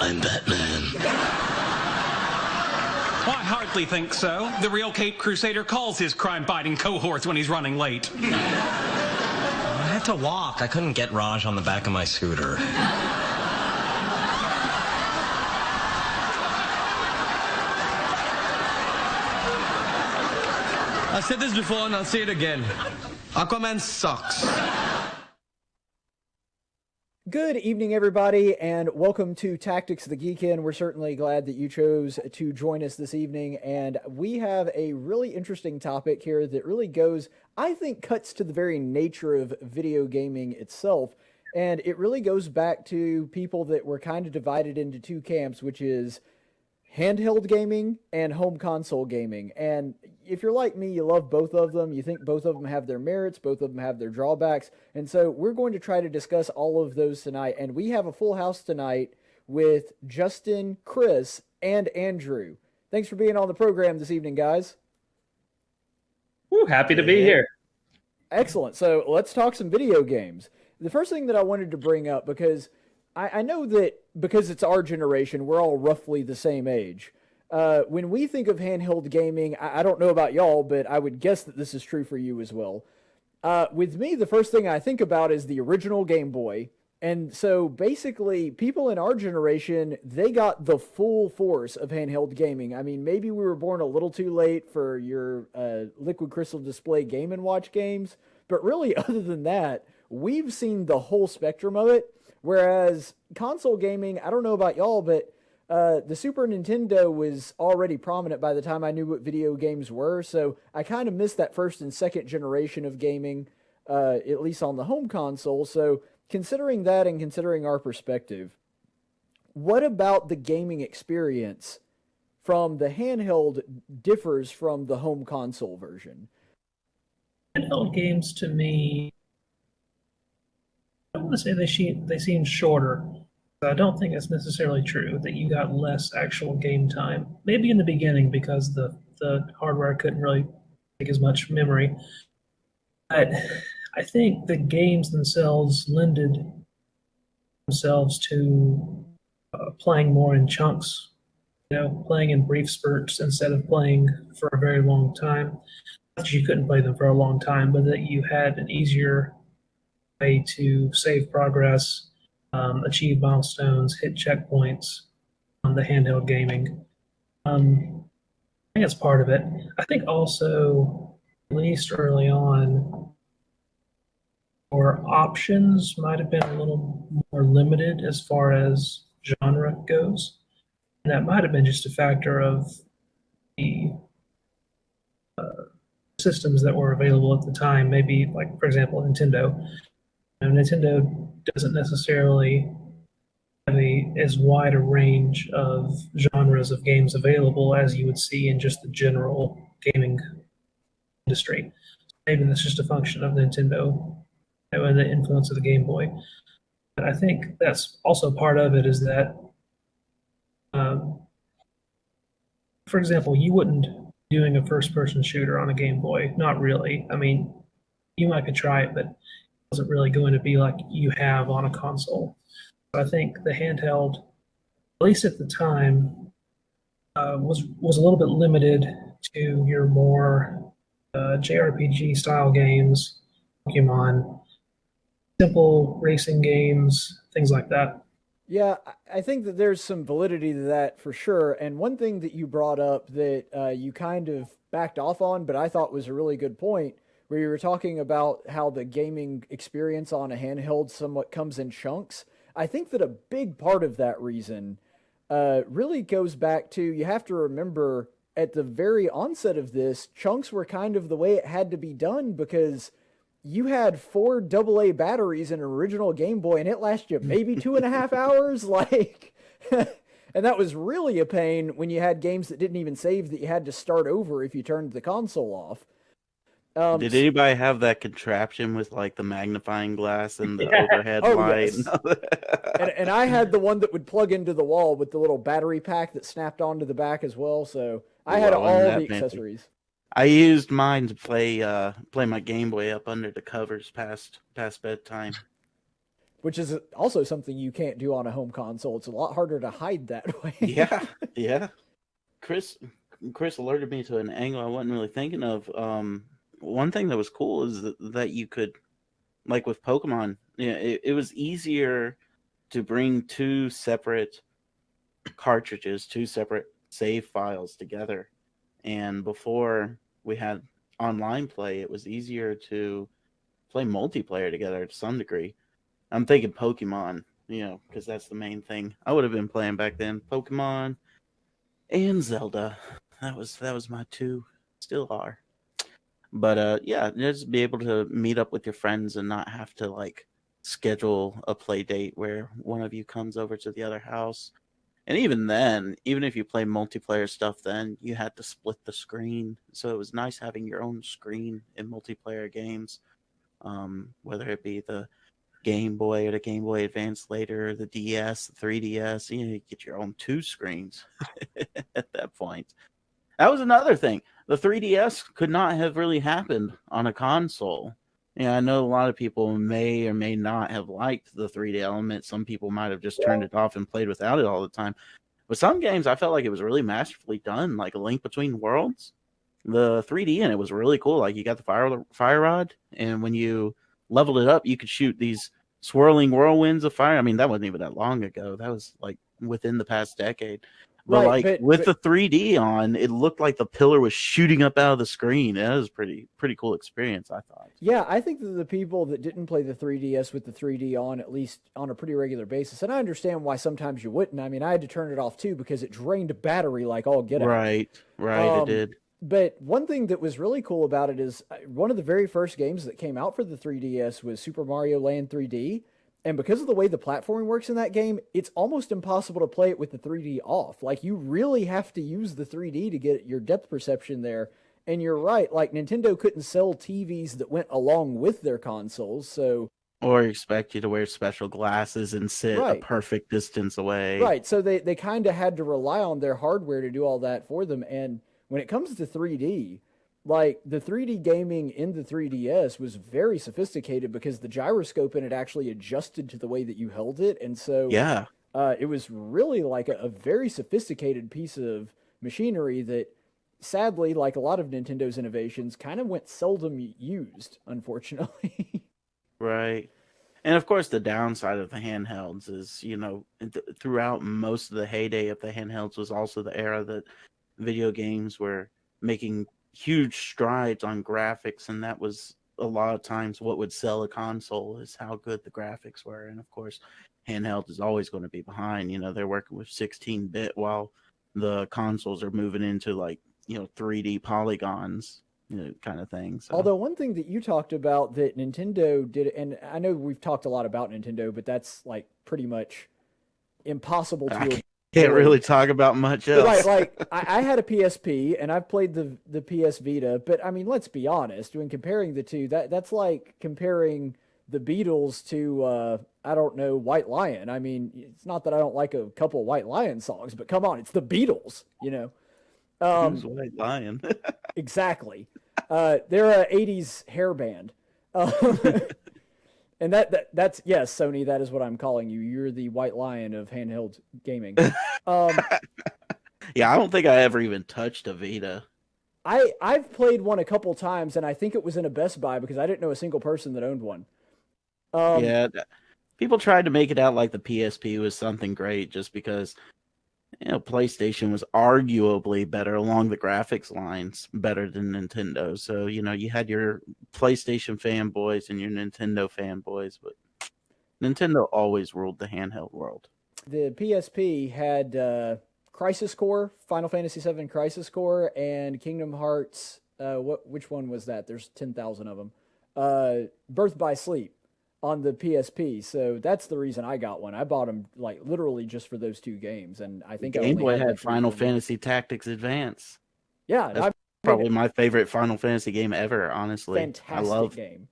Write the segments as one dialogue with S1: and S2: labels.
S1: I'm Batman.
S2: Well, I hardly think so. The real Cape Crusader calls his crime-fighting cohorts when he's running late.
S3: I had to walk. I couldn't get Raj on the back of my scooter.
S4: I've said this before and I'll say it again. Aquaman sucks.
S5: Good evening, everybody, and welcome to Tactics of the Geekend. We're certainly glad that you chose to join us this evening, and we have a really interesting topic here that really goes, I think, cuts to the very nature of video gaming itself, and it really goes back to people that were kind of divided into two camps, which is handheld gaming and home console gaming. And if you're like me, you love both of them. You think both of them have their merits, both of them have their drawbacks. And so we're going to try to discuss all of those tonight. And we have a full house tonight with Justin, Chris, and Andrew. Thanks for being on the program this evening, guys.
S6: Ooh, happy to be here.
S5: Excellent. So let's talk some video games. The first thing that I wanted to bring up, because I know that because it's our generation, we're all roughly the same age. When we think of handheld gaming, I don't know about y'all, but I would guess that this is true for you as well. With me, the first thing I think about is the original Game Boy. And so basically, people in our generation, they got the full force of handheld gaming. I mean, maybe we were born a little too late for your Liquid Crystal Display Game & Watch games. But really, other than that, we've seen the whole spectrum of it. Whereas console gaming, I don't know about y'all, but the Super Nintendo was already prominent by the time I knew what video games were. So I kind of missed that first and second generation of gaming, at least on the home console. So considering that and considering our perspective, what about the gaming experience from the handheld differs from the home console version?
S6: Handheld games to me, I want to say they seem shorter. I don't think it's necessarily true that you got less actual game time. Maybe in the beginning because the hardware couldn't really take as much memory. But I think the games themselves lended themselves to playing more in chunks, playing in brief spurts instead of playing for a very long time. Not that you couldn't play them for a long time, but that you had an easier way to save progress, achieve milestones, hit checkpoints on the handheld gaming. I think that's part of it. I think also, at least early on, our options might have been a little more limited as far as genre goes. And that might have been just a factor of the systems that were available at the time. Maybe, like, for example, Nintendo. Nintendo doesn't necessarily have as wide a range of genres of games available as you would see in just the general gaming industry. Maybe that's just a function of Nintendo and the influence of the Game Boy. But I think that's also part of it is that, for example, you wouldn't be doing a first-person shooter on a Game Boy. Not really. I mean, you might could try it, but wasn't really going to be like you have on a console. So I think the handheld, at least at the time, was a little bit limited to your more JRPG style games, Pokemon, simple racing games, things like that.
S5: Yeah, I think that there's some validity to that for sure. And one thing that you brought up that you kind of backed off on, but I thought was a really good point, where you were talking about how the gaming experience on a handheld somewhat comes in chunks. I think that a big part of that reason really goes back to, you have to remember at the very onset of this, chunks were kind of the way it had to be done because you had 4 AA batteries in an original Game Boy and it lasted you maybe 2.5 hours. Like, and that was really a pain when you had games that didn't even save that you had to start over if you turned the console off.
S7: Did anybody have that contraption with like the magnifying glass and the overhead light?
S5: Yes. and I had the one that would plug into the wall with the little battery pack that snapped onto the back as well. So I had all the accessories.
S7: I used mine to play my Game Boy up under the covers past bedtime.
S5: which is also something you can't do on a home console. It's a lot harder to hide that way.
S7: Yeah. Chris alerted me to an angle I wasn't really thinking of. One thing that was cool is that you could, like with Pokemon, it was easier to bring two separate cartridges, two separate save files together. And before we had online play, it was easier to play multiplayer together to some degree. I'm thinking Pokemon, because that's the main thing I would have been playing back then. Pokemon and Zelda. That was my two, still are. But yeah, just be able to meet up with your friends and not have to like schedule a play date where one of you comes over to the other house. And even then, even if you play multiplayer stuff, then you had to split the screen. So it was nice having your own screen in multiplayer games, whether it be the Game Boy or the Game Boy Advance later, or the DS, the 3DS. You get your own two screens at that point. That was another thing. The 3DS could not have really happened on a console. I know a lot of people may or may not have liked the 3D element. Some people might have just turned it off and played without it all the time. But some games, I felt like it was really masterfully done, like A Link Between Worlds. The 3D in it was really cool. Like you got the fire rod, and when you leveled it up, you could shoot these swirling whirlwinds of fire. I mean, that wasn't even that long ago. That was like within the past decade. But
S5: Right,
S7: with the 3D on, it looked like the pillar was shooting up out of the screen. That was pretty cool experience, I thought.
S5: Yeah, I think that the people that didn't play the 3DS with the 3D on, at least on a pretty regular basis, and I understand why sometimes you wouldn't. I mean, I had to turn it off too because it drained battery like all get out.
S7: Right, it did.
S5: But one thing that was really cool about it is one of the very first games that came out for the 3DS was Super Mario Land 3D. And because of the way the platforming works in that game, it's almost impossible to play it with the 3D off. Like, you really have to use the 3D to get your depth perception there. And you're right, like, Nintendo couldn't sell TVs that went along with their consoles, so...
S7: Or expect you to wear special glasses and sit a perfect distance away.
S5: Right, so they kind of had to rely on their hardware to do all that for them. And when it comes to 3D... like, the 3D gaming in the 3DS was very sophisticated because the gyroscope in it actually adjusted to the way that you held it. And so it was really like a very sophisticated piece of machinery that, sadly, like a lot of Nintendo's innovations, kind of went seldom used, unfortunately.
S7: Right. And, of course, the downside of the handhelds is, throughout most of the heyday of the handhelds was also the era that video games were making huge strides on graphics, and that was a lot of times what would sell a console is how good the graphics were. And of course, handheld is always going to be behind. They're working with 16-bit while the consoles are moving into 3D polygons, kind of thing. So.
S5: Although one thing that you talked about that Nintendo did, and I know we've talked a lot about Nintendo, but that's like pretty much impossible to
S7: can't really talk about much else.
S5: Right, like I had a PSP and I've played the PS Vita, but I mean, let's be honest. When comparing the two, that's like comparing the Beatles to I don't know, White Lion. I mean, it's not that I don't like a couple White Lion songs, but come on, it's the Beatles,
S7: Who's White Lion?
S5: Exactly. They're a '80s hair band. And that's yes, Sony. That is what I'm calling you. You're the White Lion of handheld gaming.
S7: Yeah, I don't think I ever even touched a Vita.
S5: I've played one a couple times, and I think it was in a Best Buy because I didn't know a single person that owned one.
S7: Yeah, people tried to make it out like the PSP was something great just because PlayStation was arguably better along the graphics lines, better than Nintendo. So, you had your PlayStation fanboys and your Nintendo fanboys, but Nintendo always ruled the handheld world.
S5: The PSP had Crisis Core, Final Fantasy VII Crisis Core, and Kingdom Hearts. Which one was that? There's 10,000 of them. Birth by Sleep on the PSP, so that's the reason I got one. I bought them like literally just for those two games, and I think
S7: Game Boy had Final Fantasy Tactics Advance.
S5: Yeah,
S7: that's probably my favorite Final Fantasy game ever. Honestly,
S5: fantastic game.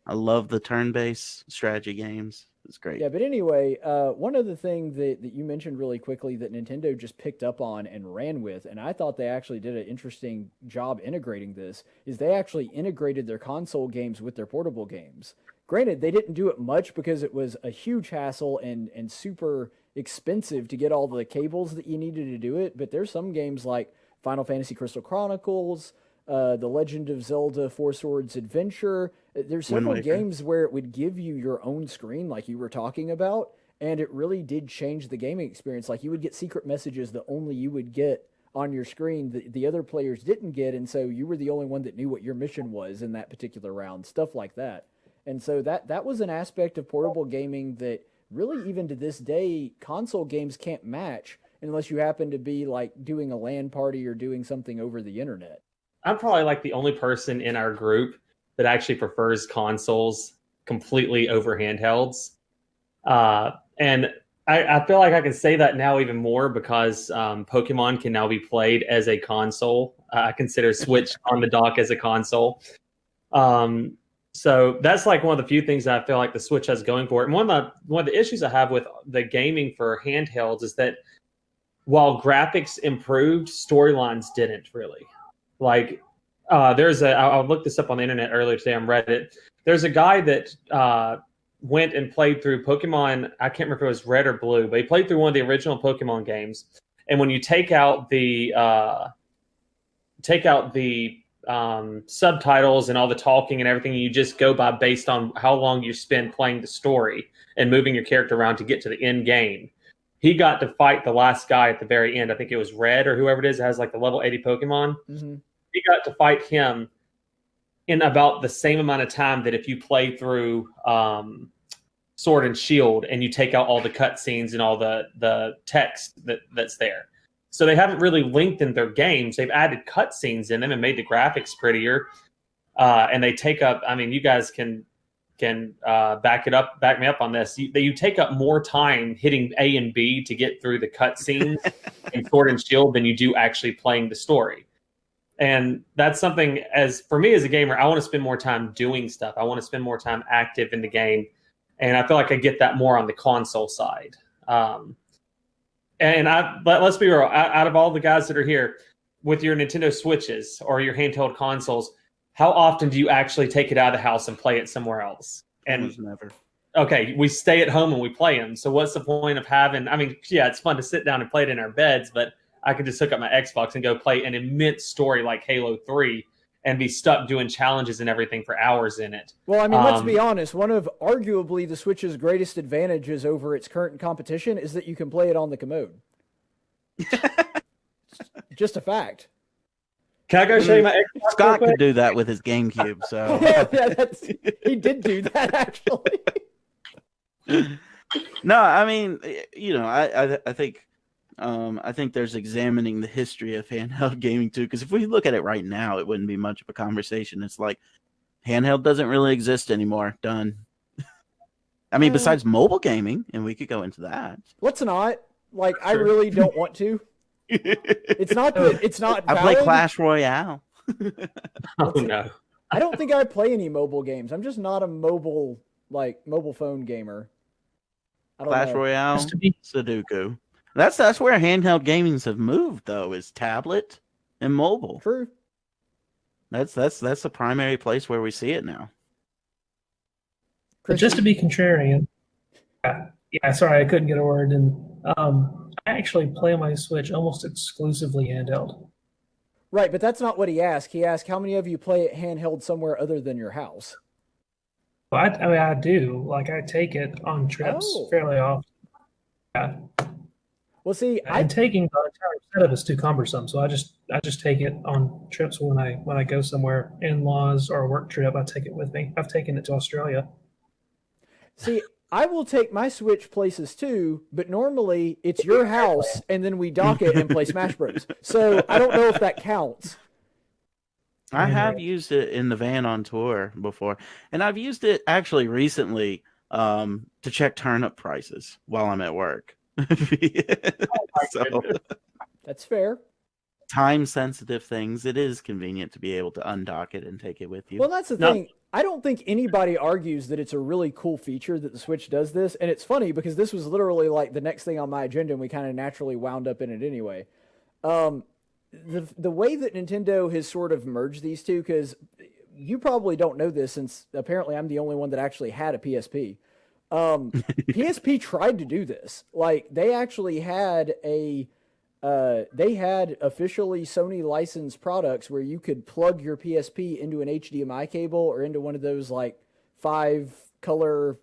S7: I love the turn-based strategy games. It's great.
S5: Yeah, but anyway, one other thing that you mentioned really quickly that Nintendo just picked up on and ran with, and I thought they actually did an interesting job integrating this, is they actually integrated their console games with their portable games. Granted, they didn't do it much because it was a huge hassle and super expensive to get all the cables that you needed to do it. But there's some games like Final Fantasy Crystal Chronicles, The Legend of Zelda Four Swords Adventure. There's several games where it would give you your own screen, like you were talking about, and it really did change the gaming experience. Like you would get secret messages that only you would get on your screen that the other players didn't get, and so you were the only one that knew what your mission was in that particular round, stuff like that. And so that was an aspect of portable gaming that really, even to this day, console games can't match unless you happen to be like doing a LAN party or doing something over the internet.
S1: I'm probably like the only person in our group that actually prefers consoles completely over handhelds. And I feel like I can say that now even more because Pokemon can now be played as a console. I consider Switch on the dock as a console. So that's like one of the few things that I feel like the Switch has going for it. And one of the issues I have with the gaming for handhelds is that while graphics improved, storylines didn't really. Like I looked this up on the internet earlier today on Reddit. There's a guy that went and played through Pokemon. I can't remember if it was Red or Blue, but he played through one of the original Pokemon games. And when you take out the subtitles and all the talking and everything, you just go by based on how long you spend playing the story and moving your character around to get to the end game. He got to fight the last guy at the very end. I think it was Red or whoever it is that has like the level 80 Pokemon. Mm-hmm. He got to fight him in about the same amount of time that if you play through Sword and Shield and you take out all the cutscenes and all the text that's there. So they haven't really lengthened their games. They've added cutscenes in them and made the graphics prettier. And they take up, I mean, you guys can back me up on this. You take up more time hitting A and B to get through the cutscenes in Sword and Shield than you do actually playing the story. And that's something, as for me as a gamer, I want to spend more time doing stuff. I want to spend more time active in the game. And I feel like I get that more on the console side. But let's be real, out of all the guys that are here, with your Nintendo Switches or your handheld consoles, how often do you actually take it out of the house and play it somewhere else? And
S7: never. Okay,
S1: we stay at home and we play them. So what's the point of having, I mean, yeah, it's fun to sit down and play it in our beds, but I could just hook up my Xbox and go play an immense story like Halo 3 and be stuck doing challenges and everything for hours in it.
S5: Well, I mean, let's be honest. One of arguably the Switch's greatest advantages over its current competition is that you can play it on the commode. Just a fact.
S1: Can I go show you my Xbox?
S7: Scott could do that with his GameCube, so
S5: yeah, he did do that actually.
S7: No, I mean, you know, I think there's examining the history of handheld gaming too, because if we look at it right now, it wouldn't be much of a conversation. It's like handheld doesn't really exist anymore. Done. I mean, besides mobile gaming, and we could go into that.
S5: Let's not. Like, sure. I really don't want to. It's not that it's not valid.
S7: I play Clash Royale.
S1: Oh no.
S5: I don't think I play any mobile games. I'm just not a mobile phone gamer. I don't
S7: Clash
S5: know.
S7: Royale, Sudoku. That's where handheld gamings have moved, though, is tablet and mobile.
S5: True.
S7: That's the primary place where we see it now.
S6: But just to be contrarian, yeah, sorry, I couldn't get a word in. I actually play my Switch almost exclusively handheld.
S5: Right, but that's not what he asked. He asked how many of you play it handheld somewhere other than your house.
S6: Well, I mean, I do. Like, I take it on trips fairly often. Yeah.
S5: Well, see,
S6: taking the entire setup is too cumbersome, so I just take it on trips when I go somewhere, in-laws or a work trip. I take it with me. I've taken it to Australia.
S5: See, I will take my Switch places too, but normally it's your house and then we dock it and play Smash Bros. So I don't know if that counts.
S7: I have used it in the van on tour before, and I've used it actually recently to check turnip prices while I'm at work. So,
S5: that's fair.
S7: Time-sensitive things, it is convenient to be able to undock it and take it with you.
S5: Well, that's the thing. I don't think anybody argues that it's a really cool feature that the Switch does this, and it's funny because this was literally like the next thing on my agenda, and we kind of naturally wound up in it anyway. The way that Nintendo has sort of merged these two, because you probably don't know this since apparently I'm the only one that actually had a PSP. PSP tried to do this. Like they actually had they had officially Sony licensed products where you could plug your PSP into an HDMI cable or into one of those like 5-color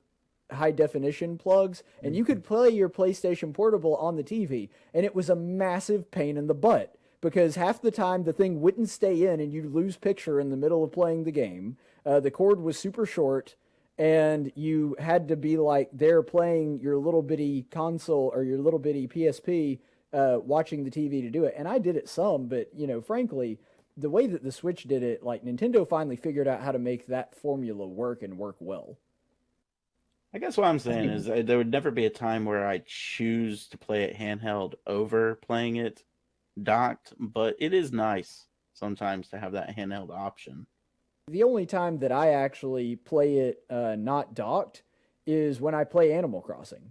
S5: high definition plugs, and you could play your PlayStation Portable on the TV, and it was a massive pain in the butt because half the time the thing wouldn't stay in and you'd lose picture in the middle of playing the game. The cord was super short, and you had to be like there playing your little bitty console or your little bitty PSP, watching the TV to do it. And I did it some, but frankly, the way that the Switch did it, like Nintendo finally figured out how to make that formula work and work well.
S7: I guess what I'm saying is there would never be a time where I choose to play it handheld over playing it docked, but it is nice sometimes to have that handheld option.
S5: The only time that I actually play it not docked is when I play Animal Crossing.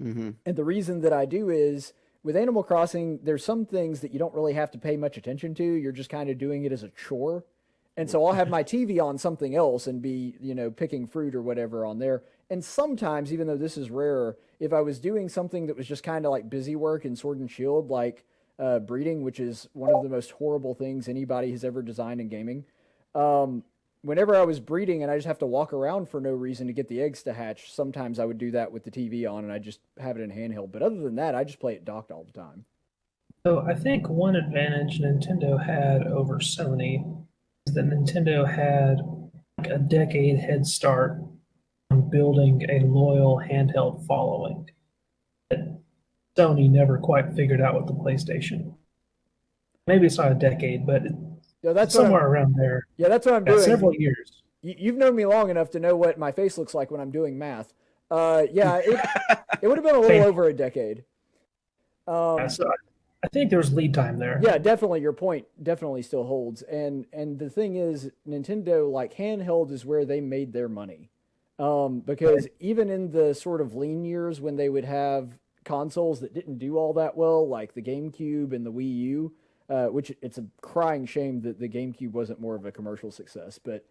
S7: Mm-hmm.
S5: And the reason that I do is with Animal Crossing, there's some things that you don't really have to pay much attention to. You're just kind of doing it as a chore. And so I'll have my TV on something else and be, picking fruit or whatever on there. And sometimes, even though this is rarer, if I was doing something that was just kind of like busy work in Sword and Shield, like breeding, which is one of the most horrible things anybody has ever designed in gaming, whenever I was breeding and I just have to walk around for no reason to get the eggs to hatch, sometimes I would do that with the TV on and I just have it in handheld. But other than that, I just play it docked all the time.
S6: So I think one advantage Nintendo had over Sony is that Nintendo had like a decade head start on building a loyal handheld following that Sony never quite figured out with the PlayStation. Maybe it's not a decade, but
S5: that's
S6: somewhere around there.
S5: Yeah, that's what I'm doing.
S6: Several years.
S5: You've known me long enough to know what my face looks like when I'm doing math. Yeah, it would have been a little over a decade.
S6: So I think there was lead time there.
S5: Yeah, definitely. Your point definitely still holds. And the thing is, Nintendo, like handheld, is where they made their money. Because even in the sort of lean years when they would have consoles that didn't do all that well, like the GameCube and the Wii U, which it's a crying shame that the GameCube wasn't more of a commercial success, but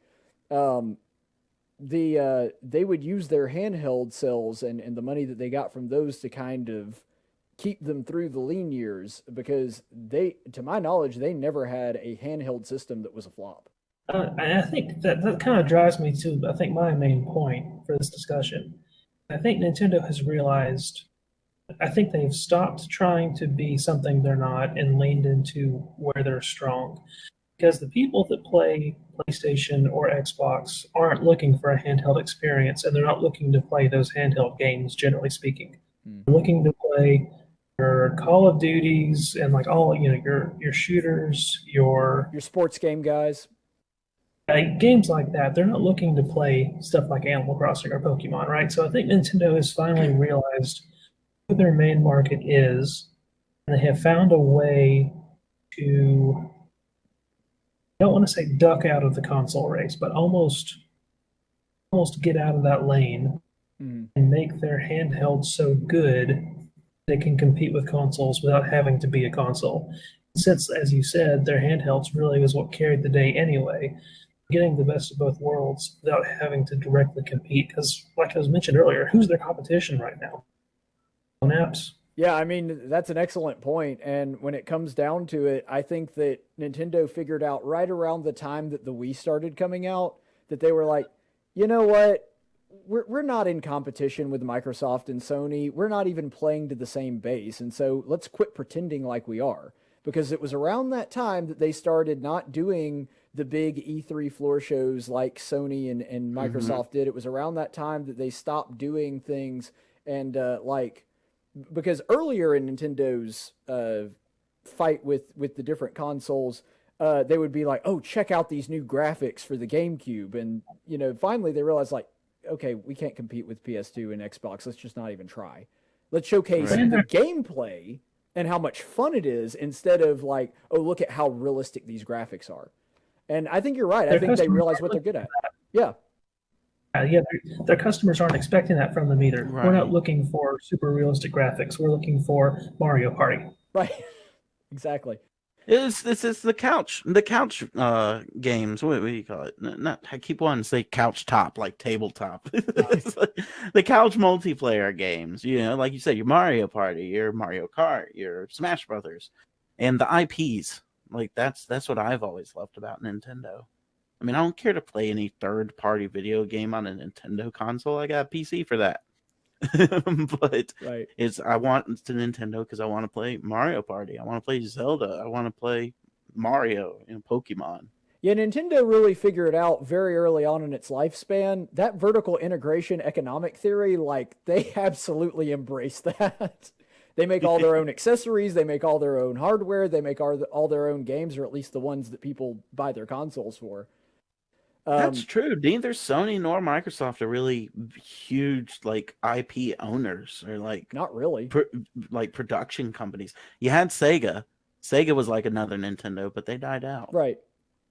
S5: they would use their handheld sales and the money that they got from those to kind of keep them through the lean years, because they, to my knowledge, they never had a handheld system that was a flop.
S6: And I think that kind of drives me to, I think, my main point for this discussion. I think Nintendo has realized, I think they've stopped trying to be something they're not and leaned into where they're strong. Because the people that play PlayStation or Xbox aren't looking for a handheld experience, and they're not looking to play those handheld games, generally speaking. They're looking to play your Call of Duties and like all, your shooters, your
S5: sports game guys.
S6: Games like that. They're not looking to play stuff like Animal Crossing or Pokemon, right? So I think Nintendo has finally realized who their main market is, and they have found a way to, I don't want to say duck out of the console race, but almost get out of that lane and make their handheld so good they can compete with consoles without having to be a console. Since, as you said, their handhelds really is what carried the day anyway, getting the best of both worlds without having to directly compete. Because, like I was mentioned earlier, who's their competition right now? On apps.
S5: Yeah, I mean, that's an excellent point. And when it comes down to it, I think that Nintendo figured out right around the time that the Wii started coming out that they were like, you know what? We're not in competition with Microsoft and Sony. We're not even playing to the same base. And so let's quit pretending like we are. Because it was around that time that they started not doing the big E3 floor shows like Sony and Microsoft did. It was around that time that they stopped doing things and because earlier in Nintendo's fight with the different consoles, they would be like, oh, check out these new graphics for the GameCube. And, finally they realized like, okay, we can't compete with PS2 and Xbox. Let's just not even try. Let's showcase the gameplay and how much fun it is instead of like, oh, look at how realistic these graphics are. And I think you're right. I think they realize what they're good at. Yeah.
S6: Yeah, their customers aren't expecting that from them either.
S7: Right.
S6: We're not looking for super realistic graphics. We're looking for Mario Party.
S5: Right. Exactly.
S7: It's the couch games. What do you call it? Not I keep wanting to say couch top, like tabletop. It's like the couch multiplayer games. You know, like you said, your Mario Party, your Mario Kart, your Smash Brothers, and the IPs. Like that's what I've always loved about Nintendo. I mean, I don't care to play any third party video game on a Nintendo console. I got a PC for that. But
S5: Right.
S7: I want to Nintendo because I want to play Mario Party. I want to play Zelda. I want to play Mario and Pokemon.
S5: Yeah, Nintendo really figured out very early on in its lifespan that vertical integration economic theory, like they absolutely embrace that. They make all their own accessories, they make all their own hardware, they make all their own games, or at least the ones that people buy their consoles for.
S7: That's true. Neither Sony nor Microsoft are really huge like IP owners or like
S5: Not really.
S7: like production companies. You had Sega. Sega was like another Nintendo, but they died out.
S5: Right.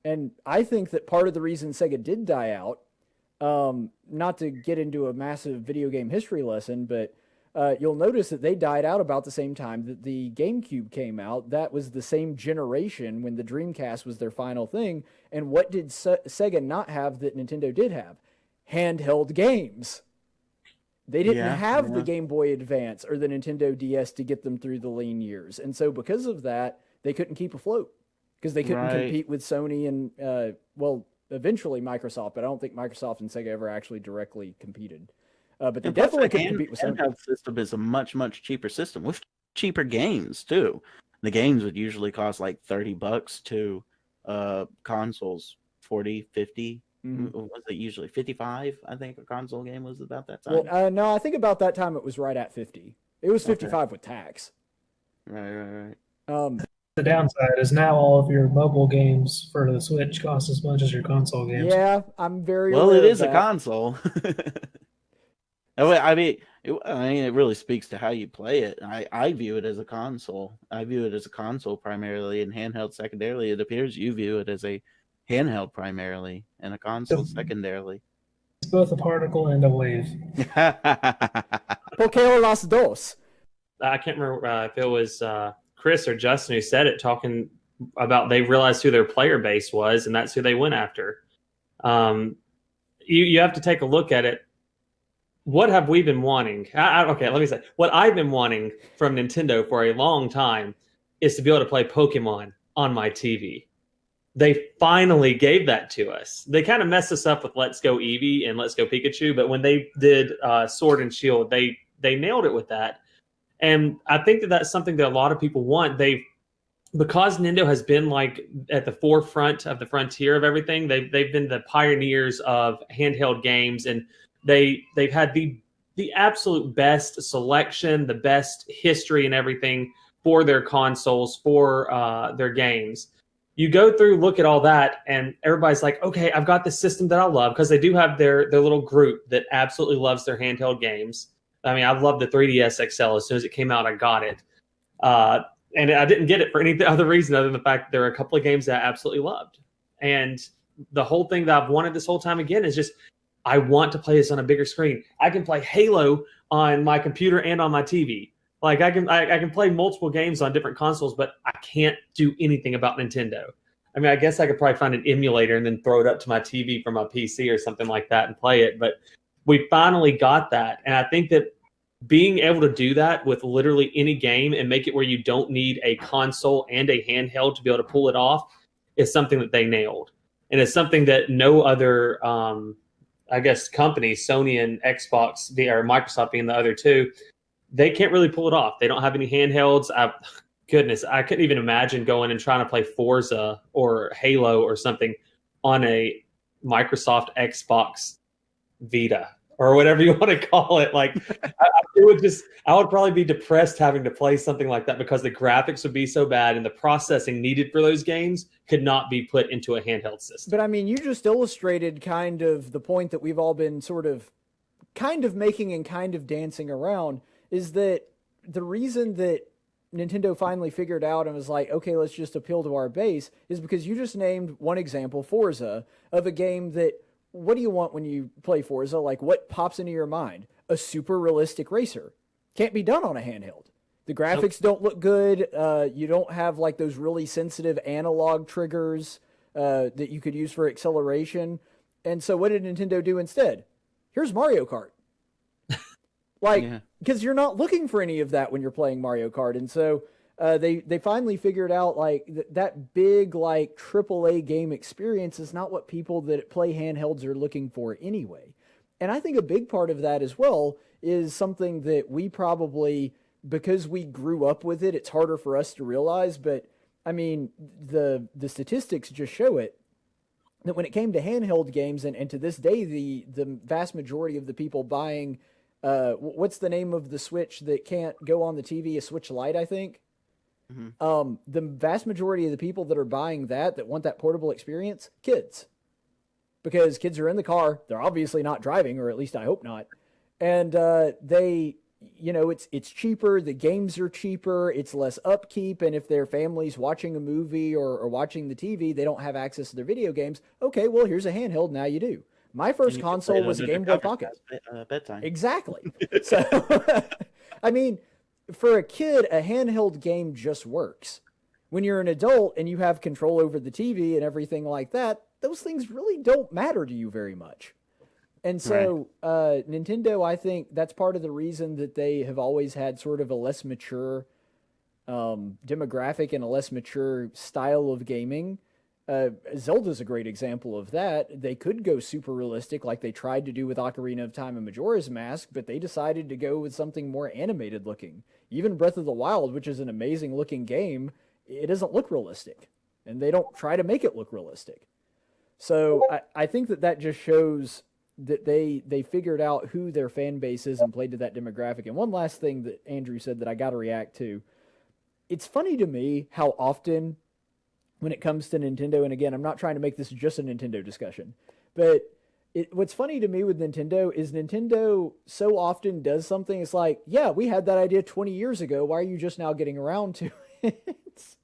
S5: And I think that part of the reason Sega did die out, not to get into a massive video game history lesson, but you'll notice that they died out about the same time that the GameCube came out. That was the same generation when the Dreamcast was their final thing. And what did Sega not have that Nintendo did have? Handheld games. They didn't have the Game Boy Advance or the Nintendo DS to get them through the lean years. And so because of that, they couldn't keep afloat because they couldn't compete with Sony and, well, eventually Microsoft, but I don't think Microsoft and Sega ever actually directly competed. But they definitely couldn't compete with Sony.
S7: The handheld system is a much, much cheaper system with cheaper games too. The games would usually cost like $30 to consoles 40, 50. Was it usually 55? I think a console game was about that time.
S5: Well, no, I think about that time it was right at 50. It was 55 with tax.
S7: Right.
S6: The downside is now all of your mobile games for the Switch cost as much as your console games.
S5: Yeah, I'm very
S7: well.
S5: aware
S7: It is
S5: of
S7: a
S5: that.
S7: console. I mean, it really speaks to how you play it. I view it as a console. I view it as a console primarily and handheld secondarily. It appears you view it as a handheld primarily and a console secondarily.
S6: It's both a particle and a wave.
S5: ¿Por qué las dos?
S1: I can't remember if it was Chris or Justin who said it, talking about they realized who their player base was, and that's who they went after. You have to take a look at it. What have we been wanting? Okay, let me say. What I've been wanting from Nintendo for a long time is to be able to play Pokemon on my TV. They finally gave that to us. They kind of messed us up with Let's Go Eevee and Let's Go Pikachu, but when they did Sword and Shield, they nailed it with that. And I think that that's something that a lot of people want. Because Nintendo has been like at the forefront of the frontier of everything. They've been the pioneers of handheld games, and they've had the absolute best selection, the best history and everything for their consoles, for their games. You go through, look at all that, and everybody's like, okay, I've got this system that I love, because they do have their little group that absolutely loves their handheld games. I mean, I loved the 3DS XL. As soon as it came out, I got it. And I didn't get it for any other reason other than the fact that there are a couple of games that I absolutely loved. And the whole thing that I've wanted this whole time again is just, I want to play this on a bigger screen. I can play Halo on my computer and on my TV. Like I can play multiple games on different consoles, but I can't do anything about Nintendo. I mean, I guess I could probably find an emulator and then throw it up to my TV from my PC or something like that and play it. But we finally got that. And I think that being able to do that with literally any game and make it where you don't need a console and a handheld to be able to pull it off is something that they nailed. And it's something that no other, I guess, companies, Sony and Xbox, or Microsoft being the other two, they can't really pull it off. They don't have any handhelds. Goodness, I couldn't even imagine going and trying to play Forza or Halo or something on a Microsoft Xbox Vita or whatever you want to call it. Like, I would probably be depressed having to play something like that because the graphics would be so bad and the processing needed for those games could not be put into a handheld system.
S5: But I mean, you just illustrated kind of the point that we've all been sort of kind of making and kind of dancing around, is that the reason that Nintendo finally figured out and was like, okay, let's just appeal to our base, is because you just named one example, Forza, of a game that, what do you want when you play Forza? Like, what pops into your mind? A super realistic racer. Can't be done on a handheld. The graphics don't look good. You don't have like those really sensitive analog triggers that you could use for acceleration. And so, what did Nintendo do instead? Here's Mario Kart. Like, because you're not looking for any of that when you're playing Mario Kart, and so they finally figured out like that big like AAA game experience is not what people that play handhelds are looking for anyway. And I think a big part of that as well is something that we probably, because we grew up with it, it's harder for us to realize. But I mean, the statistics just show it that when it came to handheld games, and to this day, the vast majority of the people buying, what's the name of the Switch that can't go on the TV? A Switch Lite, I think. Mm-hmm. The vast majority of the people that are buying that want that portable experience, kids. Because kids are in the car, they're obviously not driving, or at least I hope not. And they, it's cheaper, the games are cheaper, it's less upkeep, and if their family's watching a movie or watching the TV, they don't have access to their video games. Okay, well, here's a handheld, now you do. My first console was a Game Boy Pocket.
S7: Bedtime.
S5: Exactly. So, I mean, for a kid, a handheld game just works. When you're an adult and you have control over the TV and everything like that, those things really don't matter to you very much. And so Nintendo, I think that's part of the reason that they have always had sort of a less mature demographic and a less mature style of gaming. Zelda's a great example of that. They could go super realistic like they tried to do with Ocarina of Time and Majora's Mask, but they decided to go with something more animated looking. Even Breath of the Wild, which is an amazing looking game, it doesn't look realistic. And they don't try to make it look realistic. So I think that just shows that they figured out who their fan base is and played to that demographic. And one last thing that Andrew said that I got to react to. It's funny to me how often when it comes to Nintendo, and again, I'm not trying to make this just a Nintendo discussion, but what's funny to me with Nintendo is Nintendo so often does something. It's like, yeah, we had that idea 20 years ago. Why are you just now getting around to it?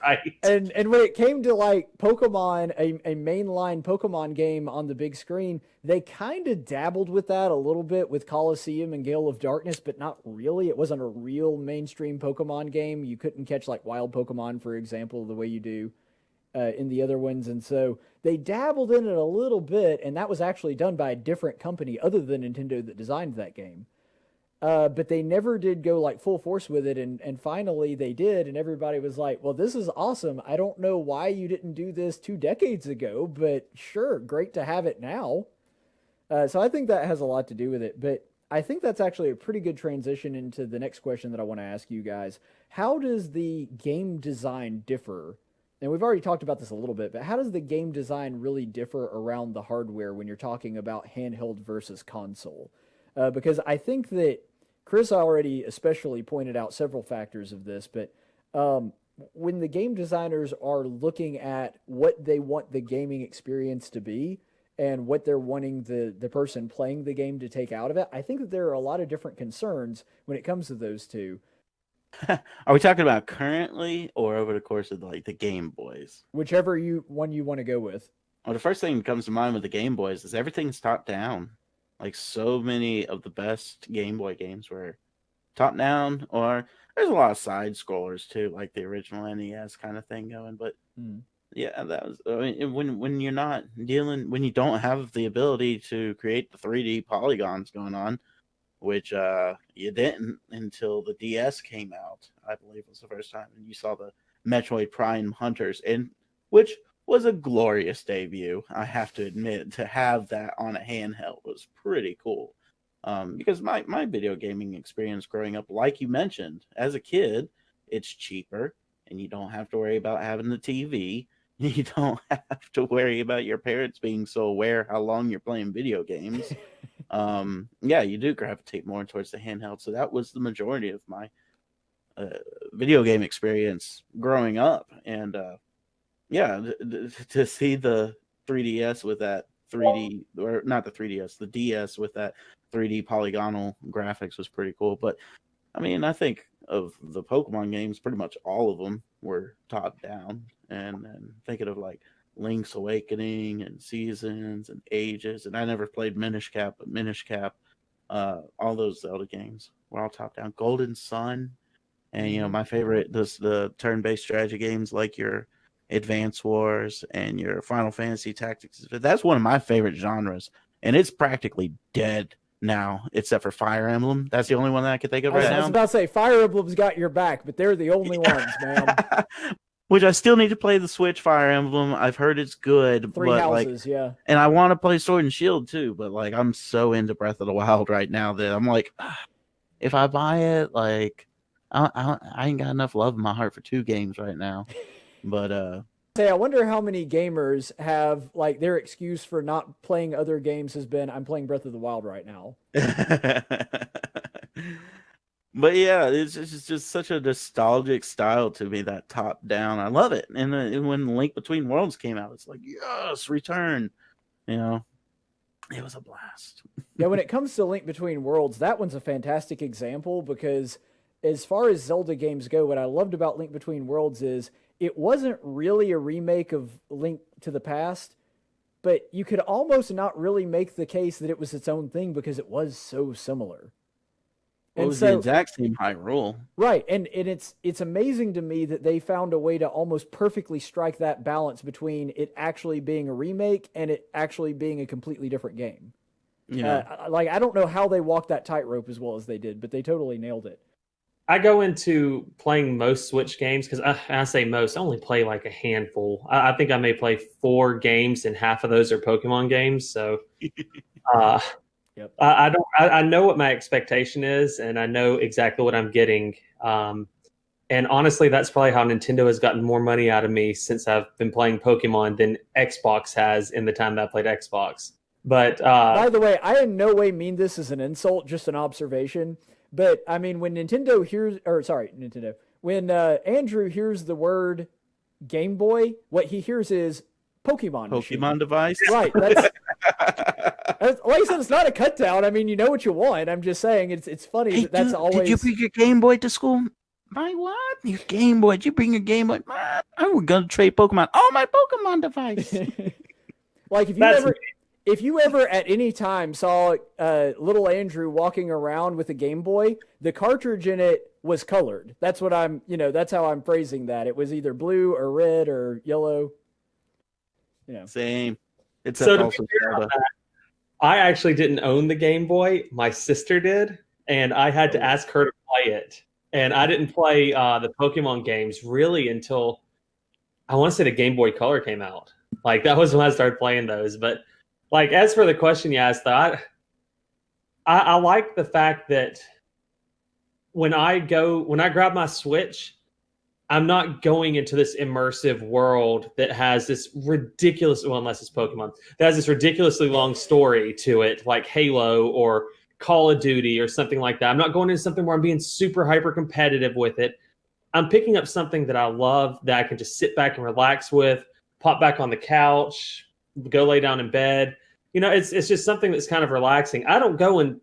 S1: Right.
S5: And when it came to like Pokemon, a mainline Pokemon game on the big screen, they kind of dabbled with that a little bit with Colosseum and Gale of Darkness, but not really. It wasn't a real mainstream Pokemon game. You couldn't catch like wild Pokemon, for example, the way you do in the other ones. And so they dabbled in it a little bit, and that was actually done by a different company other than Nintendo that designed that game. But they never did go like full force with it. And finally they did. And everybody was like, well, this is awesome. I don't know why you didn't do this 2 decades ago, but sure, great to have it now. So I think that has a lot to do with it. But I think that's actually a pretty good transition into the next question that I want to ask you guys. How does the game design differ? And we've already talked about this a little bit, but how does the game design really differ around the hardware when you're talking about handheld versus console? Because I think that Chris already especially pointed out several factors of this, but when the game designers are looking at what they want the gaming experience to be and what they're wanting the person playing the game to take out of it, I think that there are a lot of different concerns when it comes to those two.
S7: Are we talking about currently or over the course of like the Game Boys?
S5: Whichever one you want to go with.
S7: Well, the first thing that comes to mind with the Game Boys is everything's top down. Like so many of the best Game Boy games were top down, or there's a lot of side scrollers too, like the original NES kind of thing going. But yeah, that was when you're not dealing, when you don't have the ability to create the 3D polygons going on, which you didn't until the DS came out, I believe was the first time, and you saw the Metroid Prime Hunters, and which was a glorious debut, I have to admit. To have that on a handheld was pretty cool. Because my video gaming experience growing up, like you mentioned, as a kid, it's cheaper, and you don't have to worry about having the TV. You don't have to worry about your parents being so aware how long you're playing video games. Yeah, you do gravitate more towards the handheld. So that was the majority of my video game experience growing up. And yeah, to see the 3DS with that 3D, or not the 3DS, the DS with that 3D polygonal graphics was pretty cool. But I mean, I think of the Pokemon games, pretty much all of them were top down. And thinking of like Link's Awakening and Seasons and Ages, and I never played Minish Cap, but Minish Cap all those Zelda games were all top down. Golden Sun, and my favorite, the turn-based strategy games like your Advance Wars and your Final Fantasy Tactics. That's one of my favorite genres, and it's practically dead now, except for Fire Emblem. That's the only one that I can think of right now.
S5: I was about to say Fire Emblem's got your back, but they're the only ones, man.
S7: Which I still need to play the Switch Fire Emblem. I've heard it's good.
S5: Three Houses, yeah.
S7: And I want to play Sword and Shield too, but like I'm so into Breath of the Wild right now that I'm like, if I buy it, like I ain't got enough love in my heart for 2 games right now. But
S5: I wonder how many gamers have like their excuse for not playing other games has been, I'm playing Breath of the Wild right now.
S7: But yeah, it's just such a nostalgic style to me, that top down. I love it. And when Link Between Worlds came out, it's like, yes, return. You know, it was a blast.
S5: Yeah, when it comes to Link Between Worlds, that one's a fantastic example because as far as Zelda games go, what I loved about Link Between Worlds is it wasn't really a remake of Link to the Past, but you could almost not really make the case that it was its own thing because it was so similar.
S7: It was the exact same Hyrule.
S5: Right, and it's amazing to me that they found a way to almost perfectly strike that balance between it actually being a remake and it actually being a completely different game.
S7: Yeah.
S5: Like, I don't know how they walked that tightrope as well as they did, but they totally nailed it.
S1: I go into playing most Switch games because I say most, I only play like a handful. I think I may play 4 games, and half of those are Pokemon games. So,
S5: Yep.
S1: I know what my expectation is, and I know exactly what I'm getting. And honestly, that's probably how Nintendo has gotten more money out of me since I've been playing Pokemon than Xbox has in the time that I played Xbox. But
S5: by the way, I in no way mean this as an insult, just an observation. But I mean, when when Andrew hears the word Game Boy, what he hears is Pokemon machine.
S7: Device.
S5: Right. That's like I said, it's not a cut down. I mean, you know what you want. I'm just saying it's funny
S7: Hey,
S5: that's always.
S7: Did you bring your Game Boy to school? My what? Your Game Boy? Did you bring your Game Boy? I was gonna trade Pokemon. Oh, my Pokemon device.
S5: Like if you ever at any time saw little Andrew walking around with a Game Boy, the cartridge in it was colored. That's what that's how I'm phrasing that. It was either blue or red or yellow.
S7: Same. It's
S1: so
S7: also
S1: I actually didn't own the Game Boy. My sister did, and I had to ask her to play it. And I didn't play the Pokemon games really until I want to say the Game Boy Color came out. Like that was when I started playing those. But like as for the question you asked, though, I like the fact that when I grab my Switch, I'm not going into this immersive world that has this ridiculous, well, unless it's Pokemon, that has this ridiculously long story to it, like Halo or Call of Duty or something like that. I'm not going into something where I'm being super hyper competitive with it. I'm picking up something that I love that I can just sit back and relax with, pop back on the couch, go lay down in bed. It's just something that's kind of relaxing. I don't go and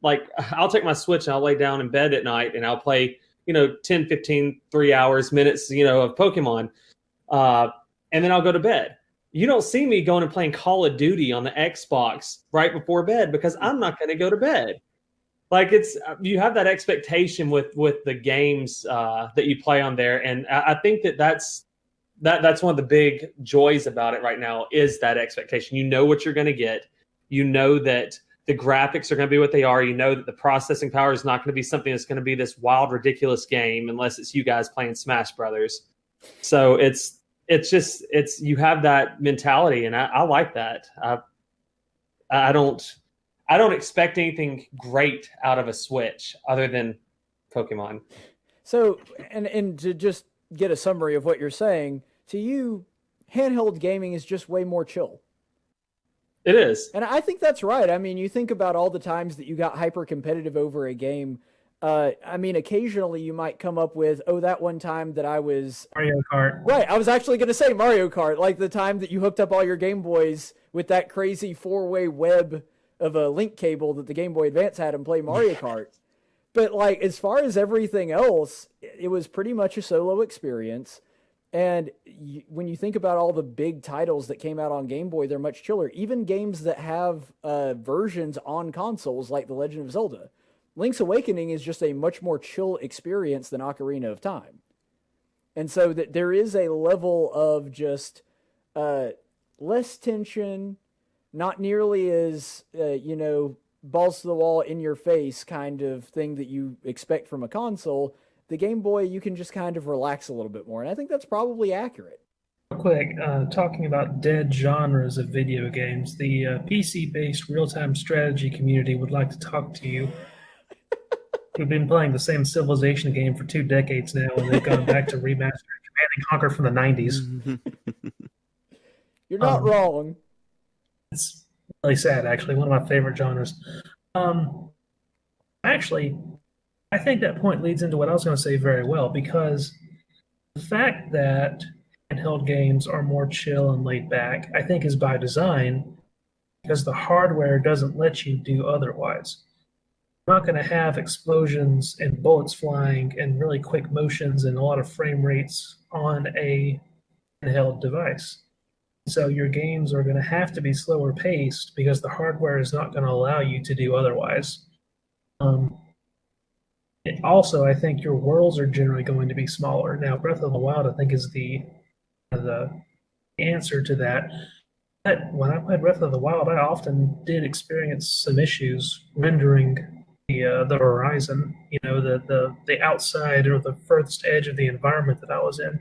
S1: I'll take my Switch and I'll lay down in bed at night and I'll play 10, 15, 3 hours, minutes, of Pokemon. And then I'll go to bed. You don't see me going and playing Call of Duty on the Xbox right before bed because I'm not going to go to bed. Like you have that expectation with the games that you play on there. And I think that's one of the big joys about it right now is that expectation. You know what you're going to get. You know that the graphics are going to be what they are. You know that the processing power is not going to be something that's going to be this wild, ridiculous game unless it's you guys playing Smash Brothers. So it's you have that mentality, and I like that. I don't expect anything great out of a Switch other than Pokemon.
S5: So, and to just get a summary of what you're saying, to you, handheld gaming is just way more chill.
S1: It is.
S5: And I think that's right. I mean, you think about all the times that you got hyper competitive over a game. I mean, occasionally you might come up with, that one time that I was...
S6: Mario Kart.
S5: Right. I was actually going to say Mario Kart, like the time that you hooked up all your Game Boys with that crazy 4-way web of a link cable that the Game Boy Advance had and play Mario Kart. But like, as far as everything else, it was pretty much a solo experience. And when you think about all the big titles that came out on Game Boy, they're much chiller. Even games that have versions on consoles, like The Legend of Zelda, Link's Awakening is just a much more chill experience than Ocarina of Time. And so that there is a level of just less tension, not nearly as balls to the wall in your face kind of thing that you expect from a console. The Game Boy, you can just kind of relax a little bit more, and I think that's probably accurate.
S6: Real quick, talking about dead genres of video games, the PC-based real-time strategy community would like to talk to you. We've been playing the same Civilization game for 2 decades now, and they've gone back to remastering Command and Conquer from the 90s.
S5: You're not wrong.
S6: It's really sad, actually. One of my favorite genres. Actually, I think that point leads into what I was going to say very well, because the fact that handheld games are more chill and laid back, I think, is by design, because the hardware doesn't let you do otherwise. You're not going to have explosions and bullets flying and really quick motions and a lot of frame rates on a handheld device. So your games are going to have to be slower paced because the hardware is not going to allow you to do otherwise. Also, I think your worlds are generally going to be smaller. Now, Breath of the Wild, I think, is the answer to that. But when I played Breath of the Wild, I often did experience some issues rendering the horizon, the outside or the furthest edge of the environment that I was in.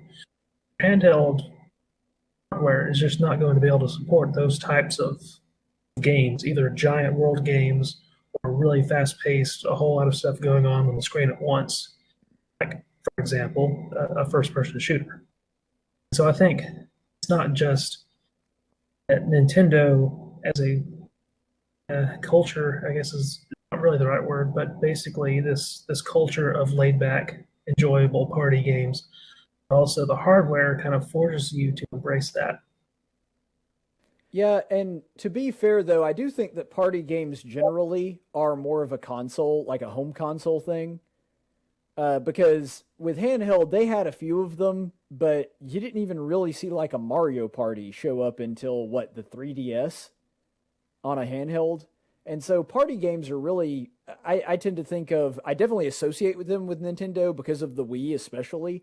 S6: Handheld hardware is just not going to be able to support those types of games, either giant world games or really fast-paced, a whole lot of stuff going on the screen at once. Like, for example, a first-person shooter. So I think it's not just that Nintendo as a culture, I guess is not really the right word, but basically this culture of laid-back, enjoyable party games. Also, the hardware kind of forces you to embrace that.
S5: Yeah, and to be fair, though, I do think that party games generally are more of a console, like a home console thing. Because with handheld, they had a few of them, but you didn't even really see like a Mario Party show up until, the 3DS on a handheld. And so party games are really, I tend to think of, I definitely associate with them with Nintendo because of the Wii especially.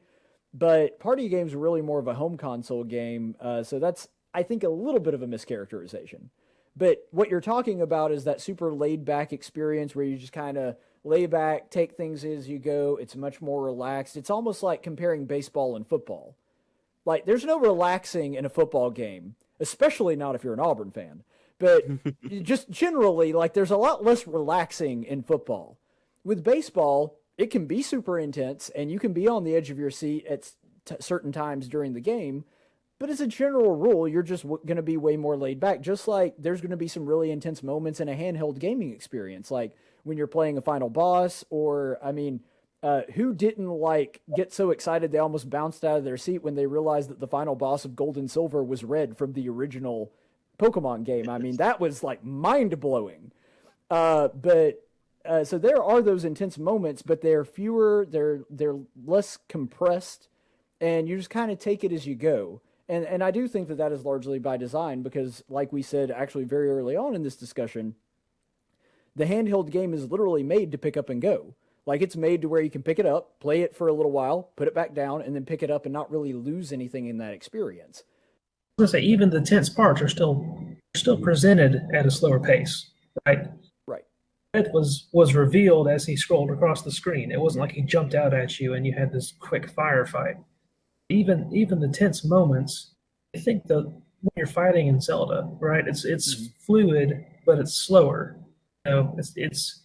S5: But party games are really more of a home console game, so that's, I think, a little bit of a mischaracterization. But what you're talking about is that super laid-back experience where you just kind of lay back, take things as you go. It's much more relaxed. It's almost like comparing baseball and football. Like, there's no relaxing in a football game, especially not if you're an Auburn fan. But just generally, there's a lot less relaxing in football. With baseball, it can be super intense, and you can be on the edge of your seat at certain times during the game. But as a general rule, you're just going to be way more laid back. Just like there's going to be some really intense moments in a handheld gaming experience, like when you're playing a final boss, or, who didn't get so excited they almost bounced out of their seat when they realized that the final boss of Gold and Silver was red from the original Pokemon game? That was mind-blowing. So there are those intense moments, but they're fewer, they're less compressed, and you just kind of take it as you go. And I do think that is largely by design because, like we said actually very early on in this discussion, the handheld game is literally made to pick up and go. It's made to where you can pick it up, play it for a little while, put it back down, and then pick it up and not really lose anything in that experience.
S6: I was going to say, even the tense parts are still presented at a slower pace, right?
S5: Right.
S6: It was revealed as he scrolled across the screen. It wasn't like he jumped out at you and you had this quick firefight. Even the tense moments, I think when you're fighting in Zelda, right? It's fluid, but it's slower. It's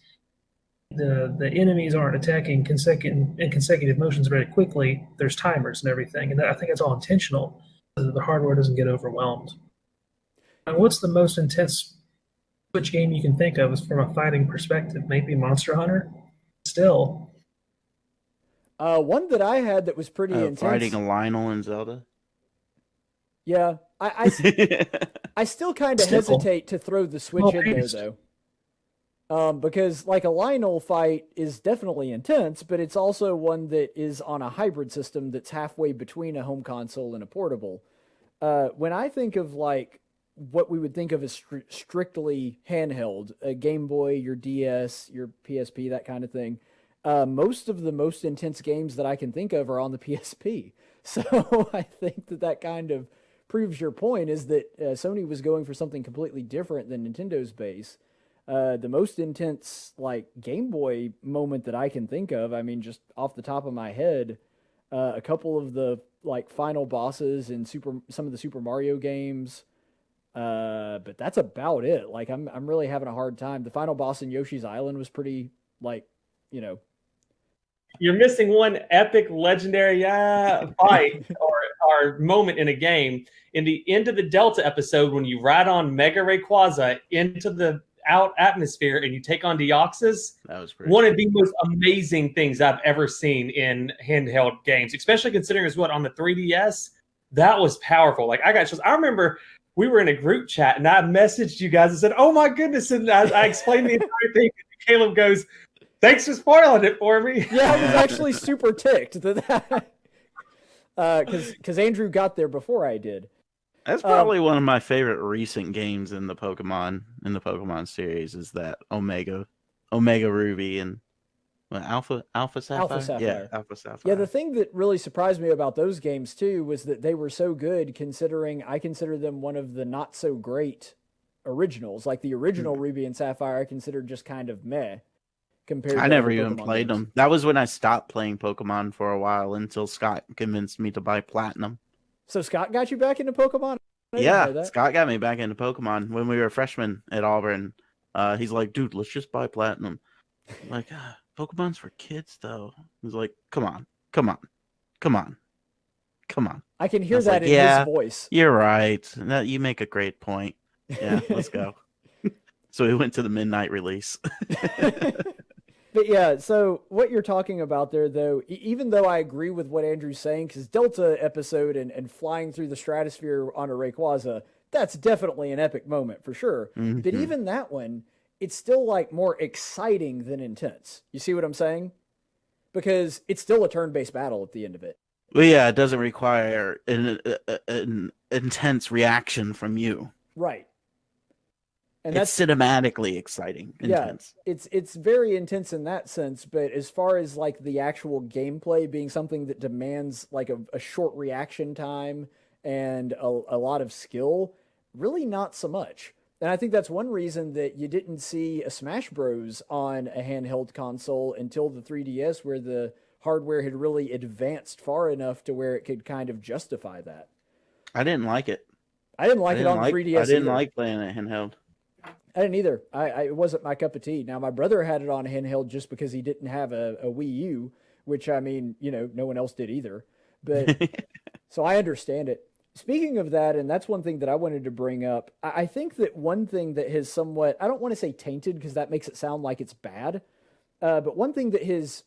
S6: the enemies aren't attacking in consecutive motions very quickly. There's timers and everything, and I think it's all intentional so that the hardware doesn't get overwhelmed. And what's the most intense Switch game you can think of is from a fighting perspective? Maybe Monster Hunter. Still.
S5: One that I had that was pretty intense.
S7: Fighting a Lionel in Zelda.
S5: Yeah, I still kind of hesitate to throw the Switch in there, though. Because like a Lionel fight is definitely intense, but it's also one that is on a hybrid system that's halfway between a home console and a portable. When I think of like what we would think of as strictly handheld, a Game Boy, your DS, your PSP, that kind of thing, most of the most intense games that I can think of are on the PSP. So I think that kind of proves your point, is that Sony was going for something completely different than Nintendo's base. The most intense like Game Boy moment that I can think of, I mean, just off the top of my head, a couple of the like final bosses in some of the Super Mario games. But that's about it. Like I'm really having a hard time. The final boss in Yoshi's Island was pretty like, you know.
S1: You're missing one epic, legendary fight or moment in a game. In the end of the Delta episode, when you ride on Mega Rayquaza into the out atmosphere and you take on Deoxys,
S7: That was pretty
S1: one of the most amazing things I've ever seen in handheld games, especially considering it's what on the 3DS. That was powerful. Like I got chills. I remember we were in a group chat and I messaged you guys and said, "Oh my goodness!" And I explained the entire thing. And Caleb goes, "Thanks for spoiling it for me."
S5: Yeah, I was actually super ticked that because Andrew got there before I did.
S7: That's probably one of my favorite recent games in the Pokemon series is that Omega Ruby and Alpha Sapphire.
S5: Alpha Sapphire.
S7: Yeah, Alpha Sapphire.
S5: Yeah, the thing that really surprised me about those games too was that they were so good, considering I consider them one of the not so great originals. Like the original Ruby and Sapphire, I considered just kind of meh compared.
S7: I
S5: to
S7: never
S5: other
S7: even
S5: Pokemon
S7: played
S5: games.
S7: them. That was when I stopped playing Pokemon for a while until Scott convinced me to buy Platinum.
S5: So Scott got you back into Pokemon? I didn't know
S7: Yeah,
S5: that.
S7: Scott got me back into Pokemon when we were freshmen at Auburn. He's like, "Dude, let's just buy Platinum." I'm like, Pokemon's for kids, though. He's like, "Come on.
S5: I can
S7: I
S5: hear
S7: was
S5: that
S7: like,
S5: in
S7: "Yeah,
S5: his voice.
S7: You're right. You make a great point. Yeah, let's go." So we went to the midnight release.
S5: But yeah, so what you're talking about there, though, even though I agree with what Andrew's saying, because Delta episode and flying through the stratosphere on a Rayquaza, that's definitely an epic moment for sure. But
S7: Mhm.
S5: even that one, it's still like more exciting than intense. You see what I'm saying? Because it's still a turn-based battle at the end of it.
S7: Well, yeah, it doesn't require an intense reaction from you.
S5: Right. And
S7: It's cinematically exciting, intense.
S5: Yeah, it's very intense in that sense, but as far as like the actual gameplay being something that demands like a short reaction time and a lot of skill, really not so much. And I think that's one reason that you didn't see a Smash Bros on a handheld console until the 3DS, where the hardware had really advanced far enough to where it could kind of justify that.
S7: I didn't like it.
S5: I didn't like it on the 3DS.
S7: I didn't
S5: either.
S7: like playing it handheld.
S5: I didn't either. It wasn't my cup of tea. Now, my brother had it on handheld just because he didn't have a Wii U, which, I mean, you know, no one else did either. But so I understand it. Speaking of that, and that's one thing that I wanted to bring up, I think that one thing that has somewhat, I don't want to say tainted because that makes it sound like it's bad, but one thing that has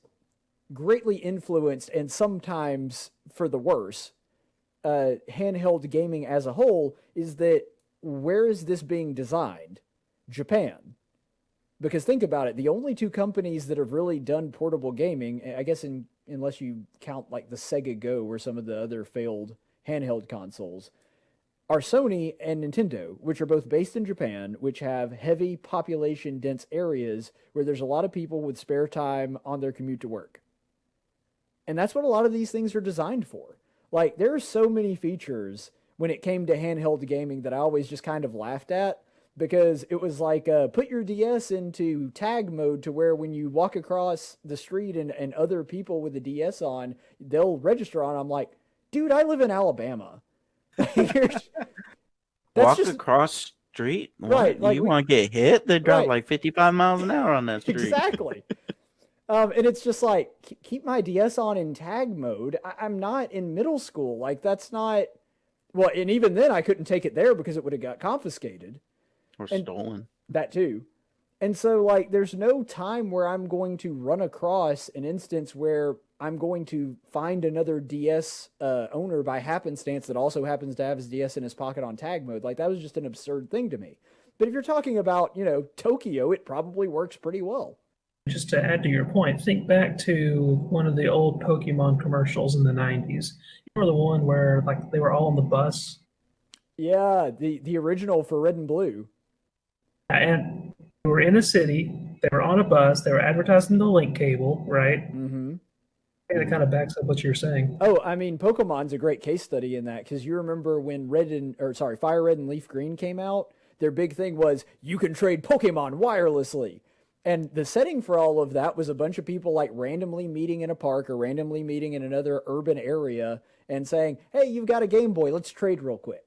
S5: greatly influenced, and sometimes for the worse, handheld gaming as a whole is that where is this being designed? Japan. Because think about it, the only two companies that have really done portable gaming, I guess unless you count like the Sega Go or some of the other failed handheld consoles, are Sony and Nintendo, which are both based in Japan, which have heavy population dense areas where there's a lot of people with spare time on their commute to work. And that's what a lot of these things are designed for. Like, there are so many features when it came to handheld gaming that I always just kind of laughed at, because it was like, put your DS into tag mode to where when you walk across the street and other people with the DS on, they'll register on. I'm like, dude, I live in Alabama. That's
S7: Walk
S5: just
S7: across street?
S5: right.
S7: What?
S5: Like
S7: You want to get hit? They drive
S5: right.
S7: like 55 miles an hour on that street.
S5: Exactly. And it's just like, keep my DS on in tag mode. I'm not in middle school. Like, that's not... Well, and even then, I couldn't take it there because it would have got confiscated.
S7: Or
S5: And
S7: stolen.
S5: that too. And so, like, there's no time where I'm going to run across an instance where I'm going to find another DS owner by happenstance that also happens to have his DS in his pocket on tag mode. Like, that was just an absurd thing to me. But if you're talking about, Tokyo, it probably works pretty well.
S6: Just to add to your point, think back to one of the old Pokemon commercials in the 90s. You remember the one where like they were all on the bus?
S5: Yeah, the original for Red and Blue.
S6: And they were in a city, they were on a bus, they were advertising the link cable, right?
S5: Mm-hmm.
S6: And it kind of backs up what you're saying.
S5: Oh, I mean, Pokemon's a great case study in that, because you remember when Fire Red and Leaf Green came out, their big thing was you can trade Pokemon wirelessly. And the setting for all of that was a bunch of people like randomly meeting in a park or randomly meeting in another urban area and saying, "Hey, you've got a Game Boy, let's trade real quick."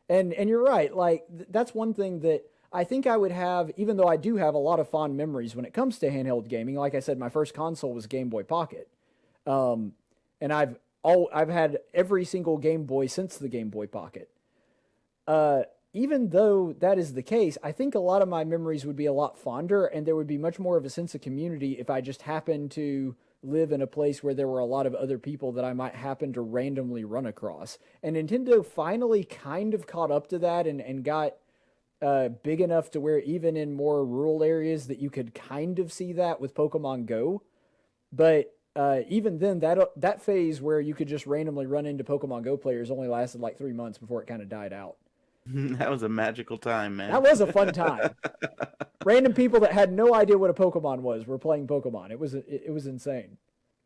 S5: And you're right, like that's one thing that I think I would have, even though I do have a lot of fond memories when it comes to handheld gaming. Like I said, my first console was Game Boy Pocket. And I've had every single Game Boy since the Game Boy Pocket. Even though that is the case, I think a lot of my memories would be a lot fonder, and there would be much more of a sense of community if I just happened to live in a place where there were a lot of other people that I might happen to randomly run across. And Nintendo finally kind of caught up to that and got big enough to where even in more rural areas that you could kind of see that with Pokemon Go. But even then, that phase where you could just randomly run into Pokemon Go players only lasted like 3 months before it kind of died out.
S7: That was a magical time, man.
S5: That was a fun time. Random people that had no idea what a Pokemon was were playing Pokemon. It was insane.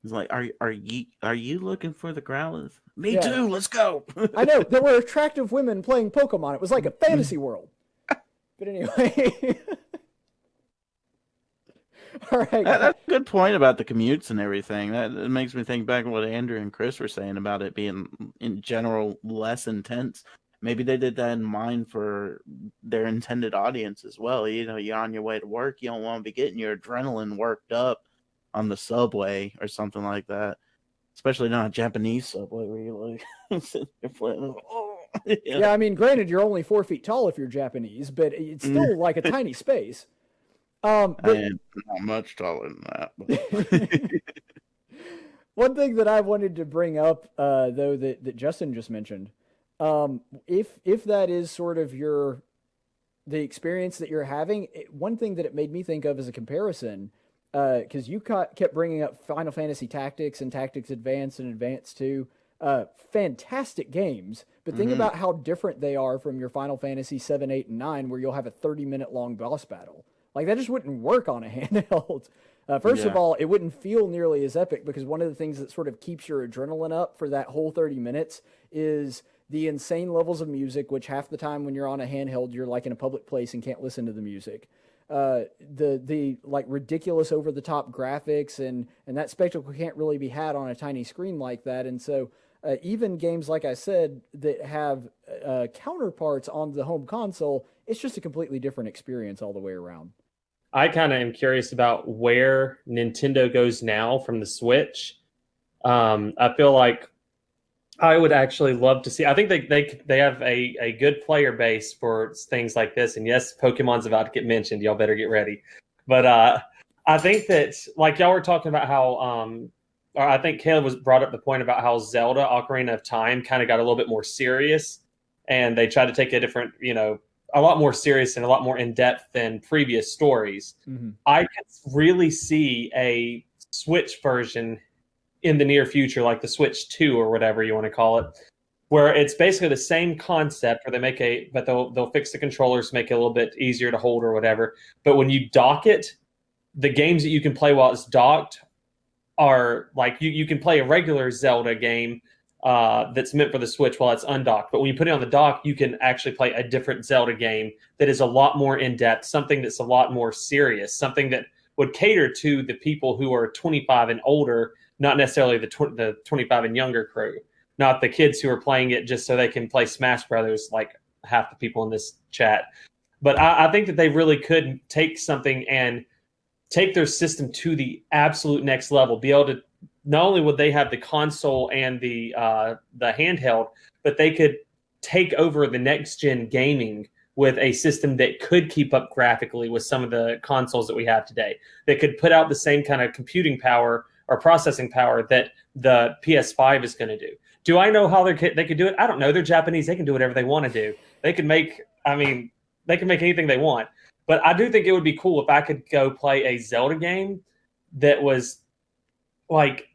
S7: It's like, are you looking for the Growlithe? Me too. Let's go.
S5: I know there were attractive women playing Pokemon. It was like a fantasy world. But anyway, all right.
S7: That's a good point about the commutes and everything. That it makes me think back on what Andrew and Chris were saying about it being in general less intense. Maybe they did that in mind for their intended audience as well. You're on your way to work. You don't want to be getting your adrenaline worked up on the subway or something like that. Especially not a Japanese subway where you're like sitting there playing. Oh.
S5: Yeah, I mean, granted, you're only 4 feet tall if you're Japanese, but it's still like a tiny space.
S7: But, I am not much taller than that. But.
S5: One thing that I wanted to bring up, though, that Justin just mentioned, if that is sort of the experience that you're having, one thing that it made me think of as a comparison, because you kept bringing up Final Fantasy Tactics and Tactics Advance and Advance 2, fantastic games, but think about how different they are from your Final Fantasy 7, 8, and 9, where you'll have a 30-minute long boss battle. Like, that just wouldn't work on a handheld. First of all, it wouldn't feel nearly as epic, because one of the things that sort of keeps your adrenaline up for that whole 30 minutes is the insane levels of music, which half the time when you're on a handheld, you're like in a public place and can't listen to the music. The like ridiculous over the top graphics and that spectacle can't really be had on a tiny screen like that. And so even games, like I said, that have counterparts on the home console, it's just a completely different experience all the way around.
S1: I kind of am curious about where Nintendo goes now from the Switch. I feel like I would actually love to see. I think they have a good player base for things like this. And yes, Pokemon's about to get mentioned. Y'all better get ready. But I think that, like y'all were talking about how, or I think Caleb brought up the point about how Zelda Ocarina of Time kind of got a little bit more serious, and they tried to take a different, a lot more serious and a lot more in depth than previous stories. Mm-hmm. I could really see a Switch version in the near future, like the Switch 2 or whatever you want to call it, where it's basically the same concept where they make but they'll fix the controllers, make it a little bit easier to hold or whatever. But when you dock it, the games that you can play while it's docked are like, you can play a regular Zelda game that's meant for the Switch while it's undocked. But when you put it on the dock, you can actually play a different Zelda game that is a lot more in-depth, something that's a lot more serious, something that would cater to the people who are 25 and older, not necessarily the 25 and younger crew, not the kids who are playing it just so they can play Smash Brothers like half the people in this chat. But I think that they really could take something and take their system to the absolute next level, be able to, not only would they have the console and the handheld, but they could take over the next-gen gaming with a system that could keep up graphically with some of the consoles that we have today, that could put out the same kind of computing power or processing power that the PS5 is going to do. Do I know how they could do it? I don't know. They're Japanese. They can do whatever they want to do. They can make, they can make anything they want. But I do think it would be cool if I could go play a Zelda game that was like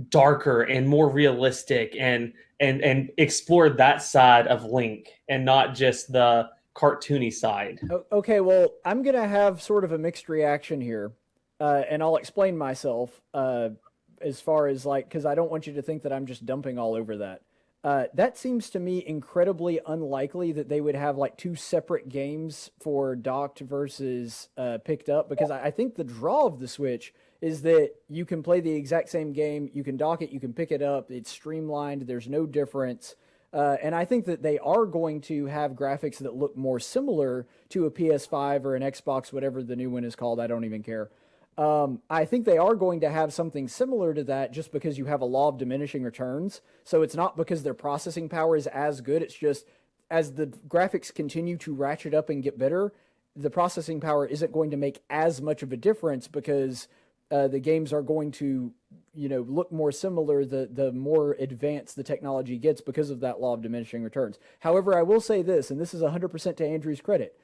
S1: darker and more realistic and explore that side of Link and not just the cartoony side.
S5: Okay, well, I'm going to have sort of a mixed reaction here, and I'll explain myself as far as like, because I don't want you to think that I'm just dumping all over that. That seems to me incredibly unlikely that they would have like two separate games for docked versus picked up, because I think the draw of the Switch is that you can play the exact same game, you can dock it, you can pick it up, it's streamlined, there's no difference. And I think that they are going to have graphics that look more similar to a PS5 or an Xbox, whatever the new one is called, I don't even care. I think they are going to have something similar to that just because you have a law of diminishing returns. So it's not because their processing power is as good, it's just as the graphics continue to ratchet up and get better, the processing power isn't going to make as much of a difference because the games are going to, look more similar the more advanced the technology gets because of that law of diminishing returns. However, I will say this, and this is 100% to Andrew's credit.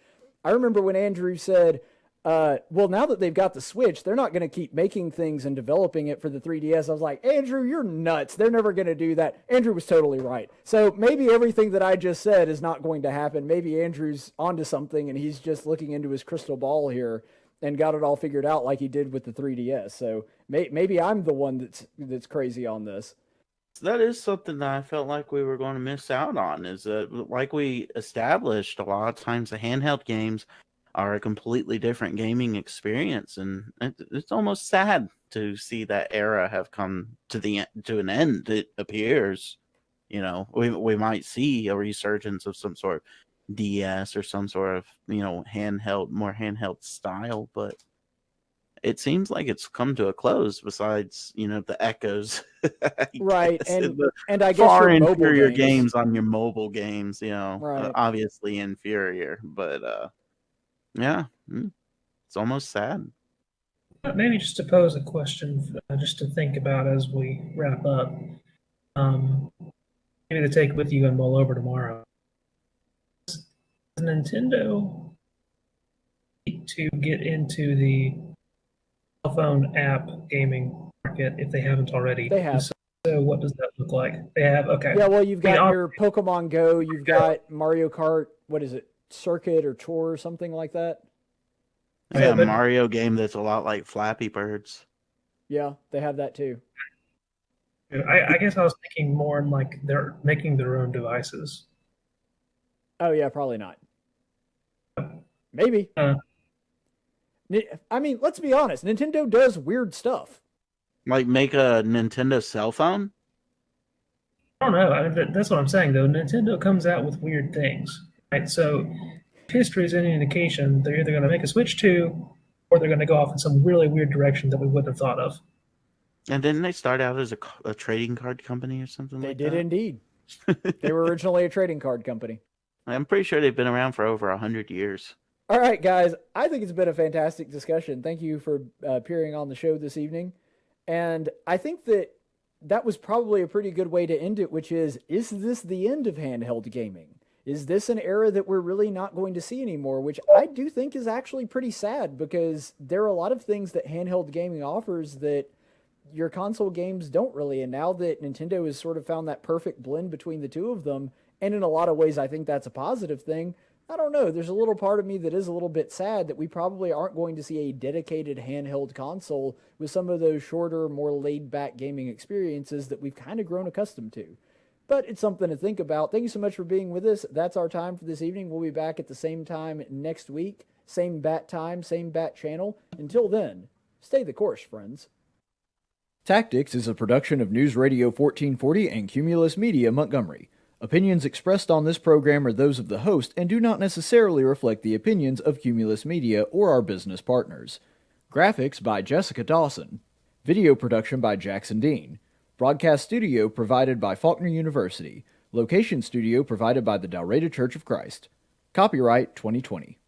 S5: I remember when Andrew said, well, now that they've got the Switch, they're not going to keep making things and developing it for the 3DS. I was like, Andrew, you're nuts. They're never going to do that. Andrew was totally right. So maybe everything that I just said is not going to happen. Maybe Andrew's onto something and he's just looking into his crystal ball here and got it all figured out like he did with the 3DS. So maybe I'm the one that's crazy on this.
S7: That is something that I felt like we were going to miss out on, is that, like we established, a lot of times the handheld games are a completely different gaming experience, and it's almost sad to see that era have come to an end. It appears, we might see a resurgence of some sort of DS or some sort of more handheld style, but it seems like it's come to a close. Besides, the echoes,
S5: right? And I guess
S7: far
S5: your
S7: inferior
S5: games.
S7: games on your mobile games,
S5: right.
S7: Obviously inferior, but yeah, it's almost sad.
S6: Maybe just to pose a question, just to think about as we wrap up. Maybe to take with you and mull over tomorrow. Does Nintendo need to get into the cell phone app gaming market if they haven't already?
S5: They have.
S6: So what does that look like? They have, okay.
S5: Yeah, well, you've got your Pokemon Go, you've got Mario Kart, what is it, Circuit or Tour or something like that?
S7: Yeah, a Mario game that's a lot like Flappy Birds.
S5: Yeah, they have that too.
S6: I guess I was thinking more like they're making their own devices.
S5: Oh, yeah, probably not. Maybe. I mean, let's be honest. Nintendo does weird stuff.
S7: Like make a Nintendo cell phone?
S6: I don't know. That's what I'm saying, though. Nintendo comes out with weird things, right? So if history is any indication, they're either going to make a Switch 2 or they're going to go off in some really weird direction that we wouldn't have thought of.
S7: And didn't they start out as a trading card company or something like that?
S5: They did indeed. They were originally a trading card company.
S7: I'm pretty sure they've been around for over 100 years.
S5: All right, guys. I think it's been a fantastic discussion. Thank you for appearing on the show this evening. And I think that was probably a pretty good way to end it, which is this the end of handheld gaming? Is this an era that we're really not going to see anymore? Which I do think is actually pretty sad, because there are a lot of things that handheld gaming offers that your console games don't really. And now that Nintendo has sort of found that perfect blend between the two of them, and in a lot of ways I think that's a positive thing, I don't know. There's a little part of me that is a little bit sad that we probably aren't going to see a dedicated handheld console with some of those shorter, more laid-back gaming experiences that we've kind of grown accustomed to. But it's something to think about. Thank you so much for being with us. That's our time for this evening. We'll be back at the same time next week. Same bat time, same bat channel. Until then, stay the course, friends. Tactics is a production of News Radio 1440 and Cumulus Media Montgomery. Opinions expressed on this program are those of the host and do not necessarily reflect the opinions of Cumulus Media or our business partners. Graphics by Jessica Dawson. Video production by Jackson Dean. Broadcast studio provided by Faulkner University. Location studio provided by the Dalraida Church of Christ. Copyright 2020.